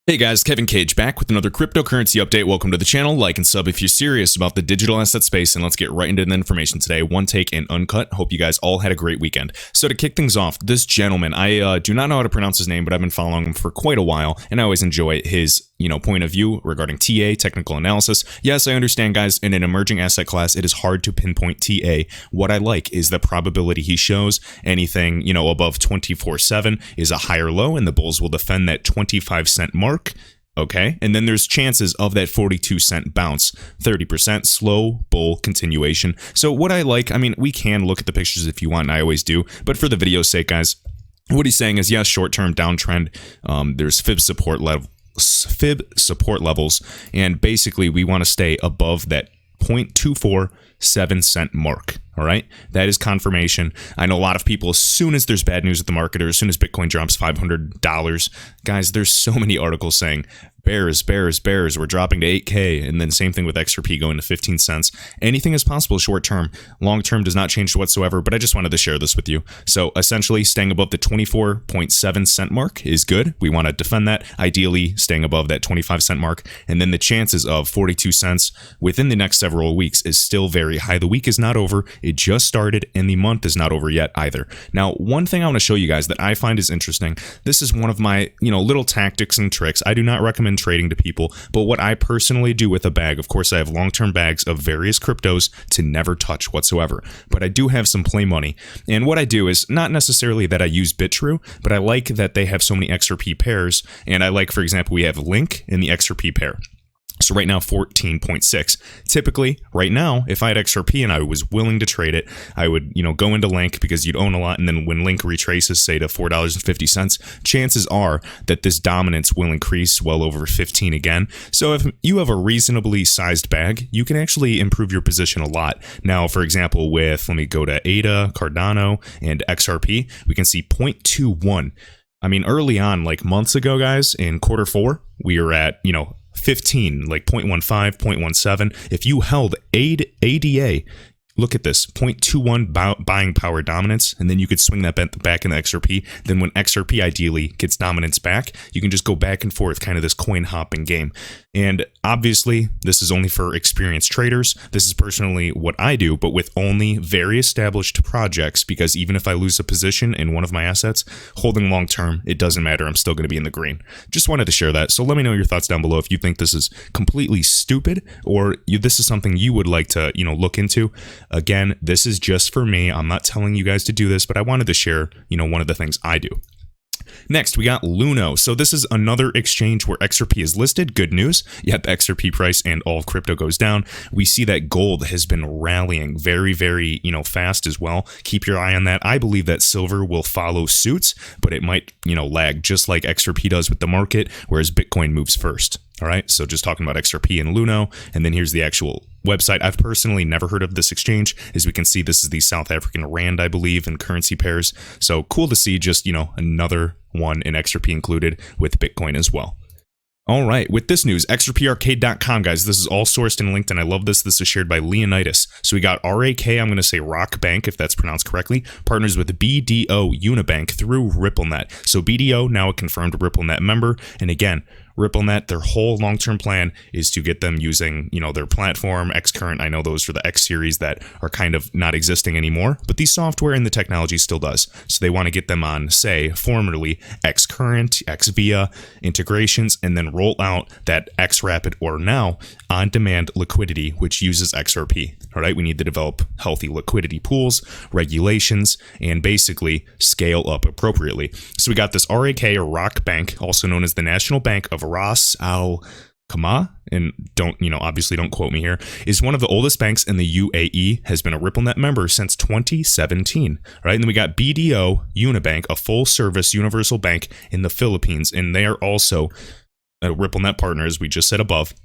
Hey guys, Kevin Cage back with another cryptocurrency update. Welcome to the channel. Like and sub if you're serious about the digital asset space, and let's get right into the information today. One take and uncut. Hope you guys all had a great weekend. So to kick things off, this gentleman, I do not know how to pronounce his name, but I've been following him for quite a while, and I always enjoy his point of view regarding TA, technical analysis. Yes, I understand, guys, in an emerging asset class, it is hard to pinpoint TA. What I like is the probability he shows. Anything, above 24/7 is a higher low, and the bulls will defend that 25-cent mark. Okay, and then there's chances of that 42-cent bounce, 30% slow bull continuation. So what I like, we can look at the pictures if you want, and I always do, but for the video's sake, guys, what he's saying is, yes, short-term downtrend, there's fib support levels, and basically we want to stay above that 0.247 cent mark. All right, that is confirmation. I know a lot of people, as soon as there's bad news at the market, or as soon as Bitcoin drops $500, guys, there's so many articles saying bears, we're dropping to 8K, and then same thing with XRP going to 15 cents. Anything is possible short term. Long term does not change whatsoever, but I just wanted to share this with you. So essentially, staying above the 24.7 cent mark is good. We want to defend that, ideally staying above that 25 cent mark, and then the chances of 42 cents within the next several weeks is still very high. The week is not over. It just started, and the month is not over yet either. Now, one thing I want to show you guys that I find is interesting, this is one of my, little tactics and tricks. I do not recommend trading to people, but what I personally do with a bag, of course, I have long-term bags of various cryptos to never touch whatsoever, but I do have some play money. And what I do is not necessarily that I use BitTrue, but I like that they have so many XRP pairs, and I like, for example, we have Link in the XRP pair. So right now, 14.6. Typically, right now, if I had XRP and I was willing to trade it, I would, go into Link because you'd own a lot. And then when Link retraces, say, to $4.50, chances are that this dominance will increase well over 15 again. So if you have a reasonably sized bag, you can actually improve your position a lot. Now, for example, let me go to ADA, Cardano, and XRP, we can see 0.21. Early on, like months ago, guys, in Q4, we were at, 15, like 0.15, 0.17. If you held ADA, look at this, 0.21 buying power dominance, and then you could swing that back in the XRP. Then when XRP ideally gets dominance back, you can just go back and forth, kind of this coin hopping game. And obviously, this is only for experienced traders. This is personally what I do, but with only very established projects, because even if I lose a position in one of my assets, holding long term, it doesn't matter. I'm still going to be in the green. Just wanted to share that. So let me know your thoughts down below if you think this is completely stupid, or this is something you would like to, look into. Again, this is just for me. I'm not telling you guys to do this, but I wanted to share, one of the things I do. Next, we got Luno. So this is another exchange where XRP is listed. Good news. Yep, XRP price and all of crypto goes down. We see that gold has been rallying very, very, fast as well. Keep your eye on that. I believe that silver will follow suit, but it might, lag just like XRP does with the market, whereas Bitcoin moves first. All right, so just talking about XRP and Luno, and then here's the actual website. I've personally never heard of this exchange. As we can see, this is the South African Rand, I believe, and currency pairs. So cool to see just, another one in XRP included with Bitcoin as well. All right, with this news, XRParcade.com, guys, this is all sourced and linked, and I love this. This is shared by Leonidas. So we got RAK, I'm going to say Rock Bank, if that's pronounced correctly, partners with BDO Unibank through RippleNet. So BDO, now a confirmed RippleNet member, and again, RippleNet, their whole long-term plan is to get them using, their platform, Xcurrent. I know those are the X series that are kind of not existing anymore, but the software and the technology still does. So they want to get them on, say, formerly Xcurrent, XVIA integrations, and then roll out that XRapid or now on-demand liquidity, which uses XRP. All right, we need to develop healthy liquidity pools, regulations, and basically scale up appropriately. So we got this RAK, or Rock Bank, also known as the National Bank of Ras Al Khaimah, and obviously don't quote me here, is one of the oldest banks in the UAE, has been a RippleNet member since 2017. Right, and then we got BDO Unibank, a full-service universal bank in the Philippines, and they are also a RippleNet partner, as we just said above.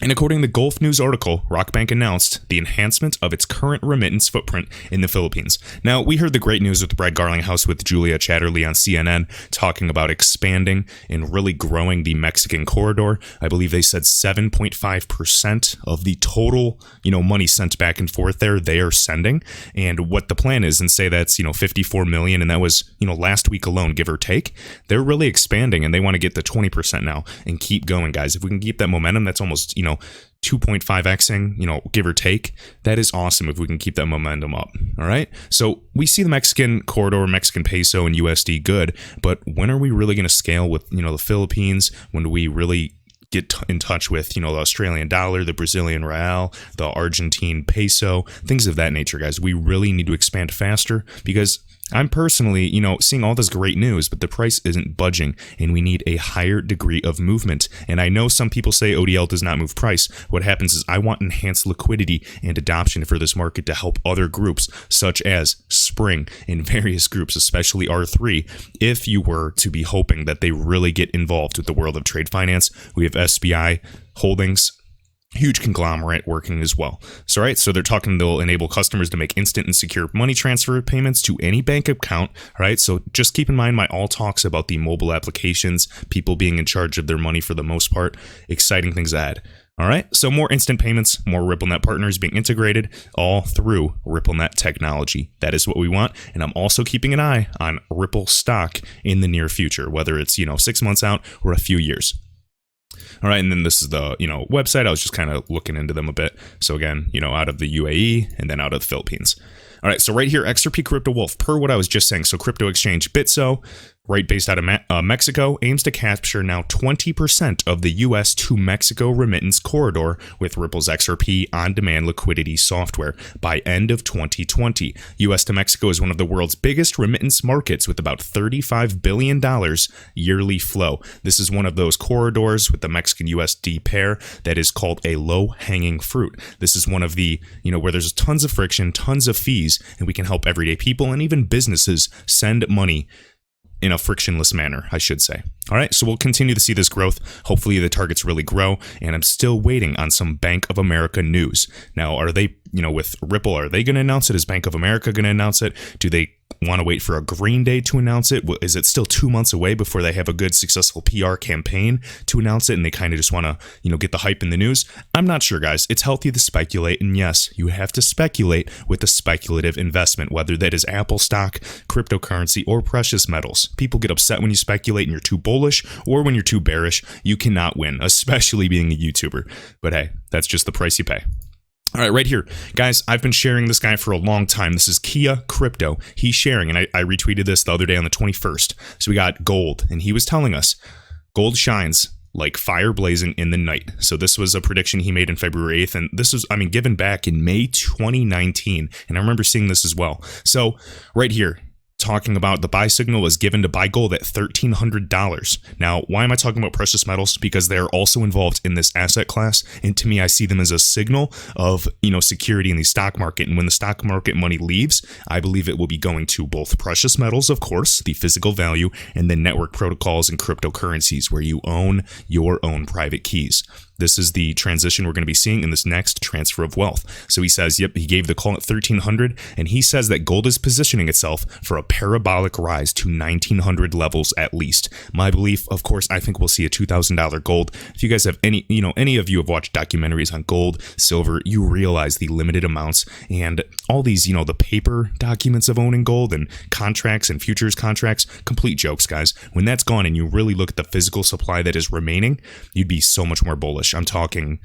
And according to the Gulf News article, Rockbank announced the enhancement of its current remittance footprint in the Philippines. Now, we heard the great news with Brad Garlinghouse with Julia Chatterley on CNN talking about expanding and really growing the Mexican corridor. I believe they said 7.5% of the total, money sent back and forth there, they are sending. And what the plan is, and say that's, 54 million, and that was, last week alone, give or take. They're really expanding, and they want to get to 20% now and keep going, guys. If we can keep that momentum, that's almost, 2.5xing, give or take. That is awesome if we can keep that momentum up. All right. So we see the Mexican corridor, Mexican peso, and USD good, but when are we really going to scale with, the Philippines? When do we really get in touch with, the Australian dollar, the Brazilian real, the Argentine peso, things of that nature, guys? We really need to expand faster because I'm personally, seeing all this great news, but the price isn't budging and we need a higher degree of movement. And I know some people say ODL does not move price. What happens is I want enhanced liquidity and adoption for this market to help other groups such as Spring and various groups, especially R3. If you were to be hoping that they really get involved with the world of trade finance, we have SBI Holdings, huge conglomerate working as well. So, right, so they're talking they'll enable customers to make instant and secure money transfer payments to any bank account. All right, so just keep in mind my all talks about the mobile applications, people being in charge of their money for the most part. Exciting things ahead. All right, so more instant payments, more RippleNet partners being integrated all through RippleNet technology. That is what we want, and I'm also keeping an eye on Ripple stock in the near future, whether it's 6 months out or a few years. All right, and then this is the, website. I was just kind of looking into them a bit. So again, out of the UAE and then out of the Philippines. All right, so right here, XRP Crypto Wolf, per what I was just saying. So crypto exchange Bitso, right, based out of Mexico, aims to capture now 20% of the U.S. to Mexico remittance corridor with Ripple's XRP on-demand liquidity software by end of 2020. U.S. to Mexico is one of the world's biggest remittance markets with about $35 billion yearly flow. This is one of those corridors with the Mexican USD pair that is called a low-hanging fruit. This is one of the, where there's tons of friction, tons of fees, and we can help everyday people and even businesses send money in a frictionless manner, I should say. All right, so we'll continue to see this growth. Hopefully the targets really grow, and I'm still waiting on some Bank of America news. Now, are they, with Ripple, are they going to announce it? Is Bank of America going to announce it? Do they want to wait for a green day to announce it? Is it still 2 months away before they have a good, successful PR campaign to announce it, and they kind of just want to, get the hype in the news? I'm not sure, guys. It's healthy to speculate, and yes, you have to speculate with a speculative investment, whether that is Apple stock, cryptocurrency, or precious metals. People get upset when you speculate and you're too bullish, or when you're too bearish. You cannot win, especially being a YouTuber. But hey, that's just the price you pay. All right, right here. Guys, I've been sharing this guy for a long time. This is Kia Crypto. He's sharing, and I retweeted this the other day on the 21st. So we got gold, and he was telling us gold shines like fire blazing in the night. So this was a prediction he made in February 8th, and this was, given back in May 2019, and I remember seeing this as well. So right here, talking about the buy signal was given to buy gold at $1,300. Now, why am I talking about precious metals? Because they're also involved in this asset class, and to me, I see them as a signal of, security in the stock market. And when the stock market money leaves, I believe it will be going to both precious metals, of course, the physical value, and then network protocols and cryptocurrencies where you own your own private keys. This is the transition we're going to be seeing in this next transfer of wealth. So he says, yep, he gave the call at 1,300, and he says that gold is positioning itself for a parabolic rise to 1,900 levels at least. My belief, of course, I think we'll see a $2,000 gold. If you guys have any of you have watched documentaries on gold, silver, you realize the limited amounts and all these, the paper documents of owning gold and contracts and futures contracts, complete jokes, guys. When that's gone and you really look at the physical supply that is remaining, you'd be so much more bullish. I'm talking,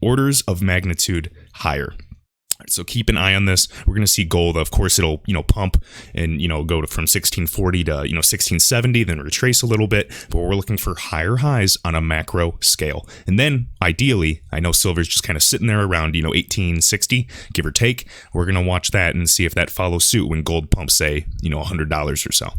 orders of magnitude higher. So keep an eye on this. We're going to see gold. Of course, it'll, pump and, go to from 1640 to, 1670, then retrace a little bit. But we're looking for higher highs on a macro scale. And then ideally, I know silver's just kind of sitting there around, 1860, give or take. We're going to watch that and see if that follows suit when gold pumps, say, $100 or so.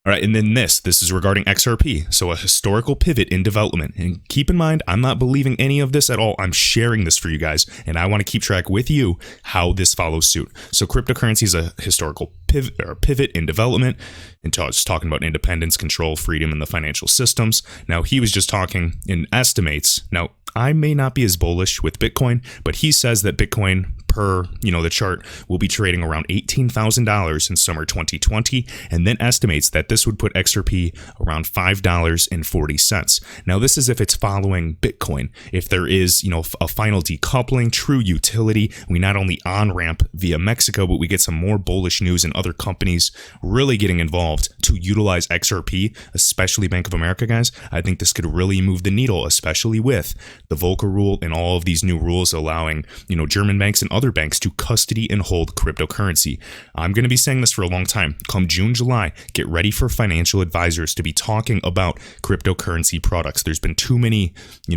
All All right, and then this is regarding XRP, so a historical pivot in development. And keep in mind, I'm not believing any of this at all. I'm sharing this for you guys, and I want to keep track with you how this follows suit. So cryptocurrency is a historical pivot in development, and just talking about independence, control, freedom, and the financial systems. Now, he was just talking in estimates. Now, I may not be as bullish with Bitcoin, but he says that Bitcoin per, the chart will be trading around $18,000 in summer 2020, and then estimates that this would put XRP around $5.40. Now, this is if it's following Bitcoin. If there is, a final decoupling, true utility, we not only on-ramp via Mexico, but we get some more bullish news and other companies really getting involved to utilize XRP, especially Bank of America, guys. I think this could really move the needle, especially with the Volcker rule and all of these new rules allowing, German banks and other banks to custody and hold cryptocurrency. I'm going to be saying this for a long time. Come June, July, get ready for financial advisors to be talking about cryptocurrency products. There's been too many,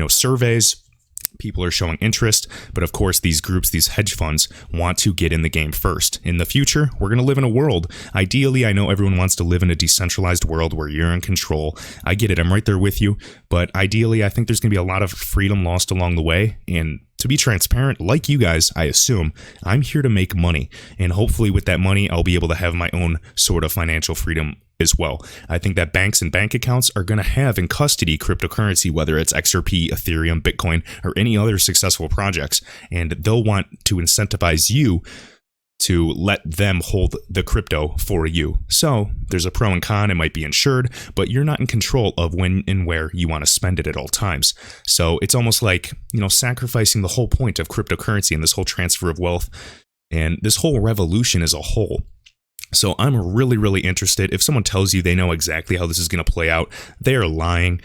surveys. People are showing interest, but of course these groups, these hedge funds, want to get in the game first. In the future, we're going to live in a world. Ideally, I know everyone wants to live in a decentralized world where you're in control. I get it. I'm right there with you. But ideally, I think there's going to be a lot of freedom lost along the way. And to be transparent, like you guys, I assume, I'm here to make money. And hopefully with that money, I'll be able to have my own sort of financial freedom as well. I think that banks and bank accounts are going to have in custody cryptocurrency, whether it's XRP, Ethereum, Bitcoin, or any other successful projects. And they'll want to incentivize you to let them hold the crypto for you. So there's a pro and con. It might be insured, but you're not in control of when and where you want to spend it at all times. So it's almost like, sacrificing the whole point of cryptocurrency and this whole transfer of wealth and this whole revolution as a whole. So I'm really, really interested. If someone tells you they know exactly how this is going to play out, they are lying.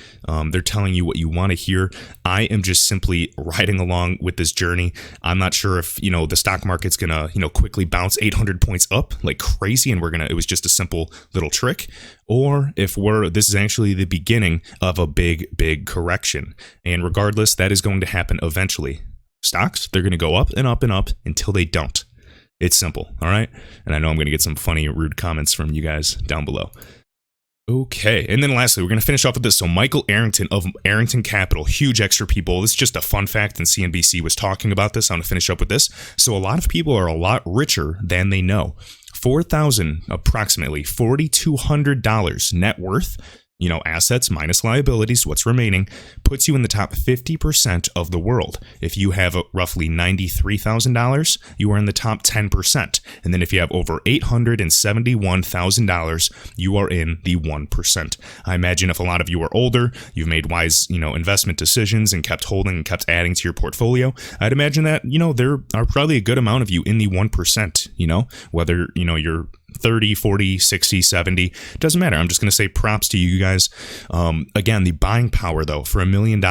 They're telling you what you want to hear. I am just simply riding along with this journey. I'm not sure if, the stock market's going to, quickly bounce 800 points up like crazy and it was just a simple little trick, or if this is actually the beginning of a big, big correction. And regardless, that is going to happen eventually. Stocks, they're going to go up and up and up until they don't. It's simple, all right? And I know I'm going to get some funny, rude comments from you guys down below. Okay, and then lastly, we're going to finish off with this. So Michael Arrington of Arrington Capital, huge XRP bull. This is just a fun fact, and CNBC was talking about this. I'm going to finish up with this. So a lot of people are a lot richer than they know. Approximately $4,200 net worth, assets minus liabilities, what's remaining, puts you in the top 50% of the world. If you have roughly $93,000, you are in the top 10%. And then if you have over $871,000, you are in the 1%. I imagine if a lot of you are older, you've made wise, investment decisions and kept holding and kept adding to your portfolio, I'd imagine that, there are probably a good amount of you in the 1%, whether, you're 30, 40, 60, 70, doesn't matter. I'm just going to say props to you guys. Again, the buying power though, for $1 million,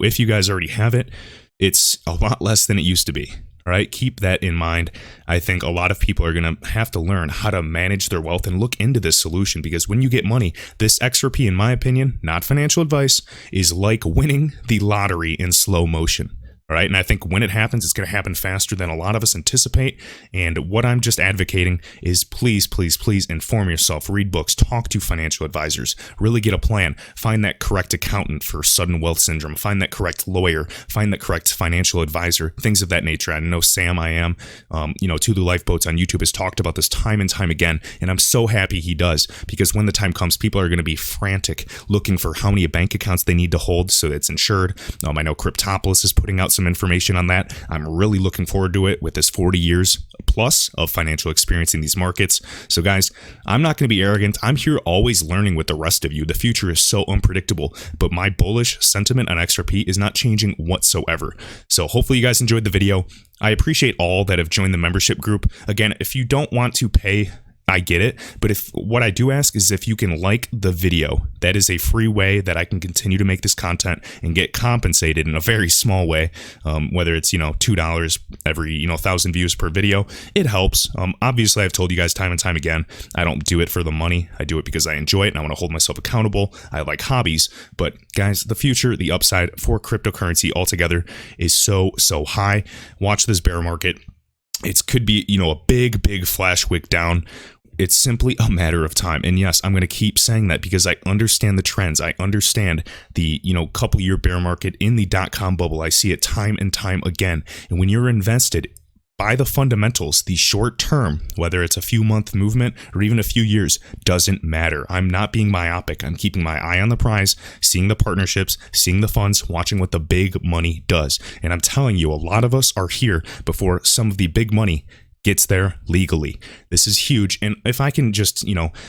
if you guys already have it, it's a lot less than it used to be. All right, keep that in mind. I think a lot of people are going to have to learn how to manage their wealth and look into this solution, because when you get money, this XRP, in my opinion, not financial advice, is like winning the lottery in slow motion. All right. And I think when it happens, it's going to happen faster than a lot of us anticipate. And what I'm just advocating is please, please, please inform yourself, read books, talk to financial advisors, really get a plan, find that correct accountant for sudden wealth syndrome, find that correct lawyer, find that correct financial advisor, things of that nature. I know Sam, To the Lifeboats on YouTube has talked about this time and time again. And I'm so happy he does, because when the time comes, people are going to be frantic looking for how many bank accounts they need to hold so it's insured. I know Cryptopolis is putting out some information on that. I'm really looking forward to it with this 40 years plus of financial experience in these markets. So guys, I'm not going to be arrogant. I'm here always learning with the rest of you. The future is so unpredictable, but my bullish sentiment on XRP is not changing whatsoever. So hopefully you guys enjoyed the video. I appreciate all that have joined the membership group. Again, if you don't want to pay, I get it, but what I do ask is if you can like the video. That is a free way that I can continue to make this content and get compensated in a very small way, whether it's, $2 every, 1,000 views per video. It helps. Obviously, I've told you guys time and time again, I don't do it for the money. I do it because I enjoy it and I want to hold myself accountable. I like hobbies, but guys, the future, the upside for cryptocurrency altogether is so, so high. Watch this bear market. It could be, a big, big flash wick down. It's simply a matter of time. And yes, I'm going to keep saying that because I understand the trends. I understand the, couple year bear market in the .com bubble. I see it time and time again. And when you're invested by the fundamentals, the short term, whether it's a few month movement or even a few years, doesn't matter. I'm not being myopic. I'm keeping my eye on the prize, seeing the partnerships, seeing the funds, watching what the big money does. And I'm telling you, a lot of us are here before some of the big money gets there legally. This is huge. And if I can just,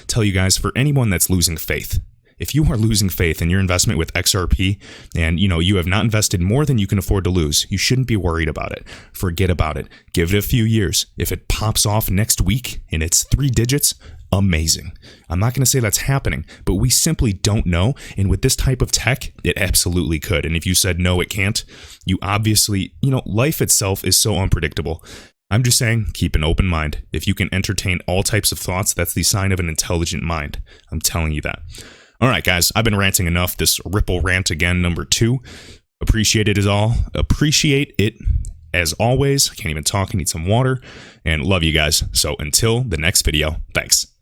tell you guys, for anyone that's losing faith, if you are losing faith in your investment with XRP and, you have not invested more than you can afford to lose, you shouldn't be worried about it. Forget about it. Give it a few years. If it pops off next week and it's 3 digits, amazing. I'm not going to say that's happening, but we simply don't know. And with this type of tech, it absolutely could. And if you said, no, it can't, you obviously, life itself is so unpredictable. I'm just saying, keep an open mind. If you can entertain all types of thoughts, that's the sign of an intelligent mind. I'm telling you that. All right, guys, I've been ranting enough. This Ripple rant again, number 2. Appreciate it as always. I can't even talk. I need some water. And love you guys. So until the next video, thanks.